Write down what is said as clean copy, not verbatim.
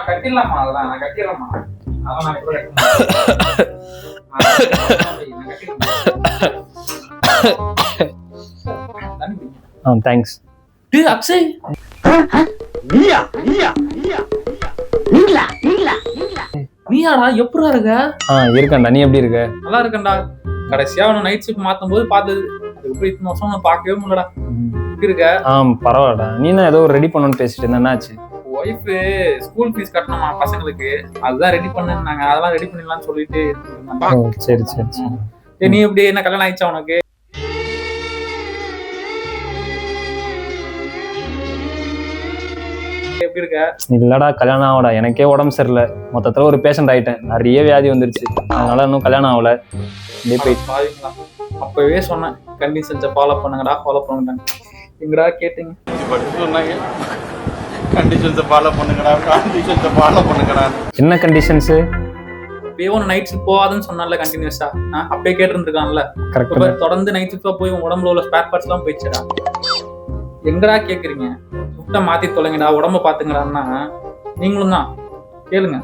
கட்டிடலாமா? அதெல்லாம் நான் கட்டிடலாமா? அதெல்லாம் நான் தேங்க்ஸ். அக்ஷய் நீயாடா? எப்படா இருக்க? இருக்கேன்டா. நீ எப்படி இருக்க? நல்லா இருக்கேன்டா. கடைசியா அவனை நைட் ஷிஃப்ட் மாத்தும் போது பார்த்தது. அதுக்கப்புறம் இத்தனை வருஷம் நான் பார்க்கவே முடியலடா. இருக்க பரவாயில்லடா. நீ தான் ஏதோ ரெடி பண்ணணும்னு பேசிட்டு இருந்த, என்னாச்சு? ஒய்ஃப் ஸ்கூல் ஃபீஸ் கட்டணுமா பசங்களுக்கு, அதுதான் ரெடி பண்ணுனாங்க. அதெல்லாம் ரெடி பண்ணிடலாம்னு சொல்லிட்டு. சரி சரி சரி. நீ எப்படி, என்ன கல்யாணம் ஆயிடுச்சா உனக்கு? எப்படி இருக்க? இல்லடா, கல்யாணம் ஆகடா. எனக்கே உடம்பு சரியில்லை. மொத்தத்துல ஒரு பேஷண்ட் ஆயிட்டேன். நிறைய வியாதி வந்துருச்சு. அதனால இன்னும் கல்யாணம் ஆகல. அப்பவே சொன்னேன், கண்டிஷன்ஸை ஃபாலோ பண்ணுங்கடா, ஃபாலோ பண்ணுங்க. எங்கடா கேட்டீங்க? சொன்னாங்க கண்டிஷன்ஸை ஃபாலோ பண்ணுங்கடா, கண்டிஷன்ஸை ஃபாலோ பண்ணுங்கடா. என்ன கண்டிஷன்ஸ்? இப்பயே ஒன்று நைட் ஷிஃப்ட் போகாதுன்னு சொன்னால கண்டினியூஸா, அப்பயே கேட்டுருந்துருக்கான்ல. தொடர்ந்து நைட் ஷிஃப்டா போய் உங்க உடம்புல உள்ள ஸ்பேர் பார்ட்ஸ் எல்லாம் போயிடுச்சுடா. எங்கடா கேக்குறீங்க? ஷிஃப்ட்டை மாத்தி தொலைங்கடா, உடம்ப பாத்துங்கடான்னா நீங்களும் தான் கேளுங்க.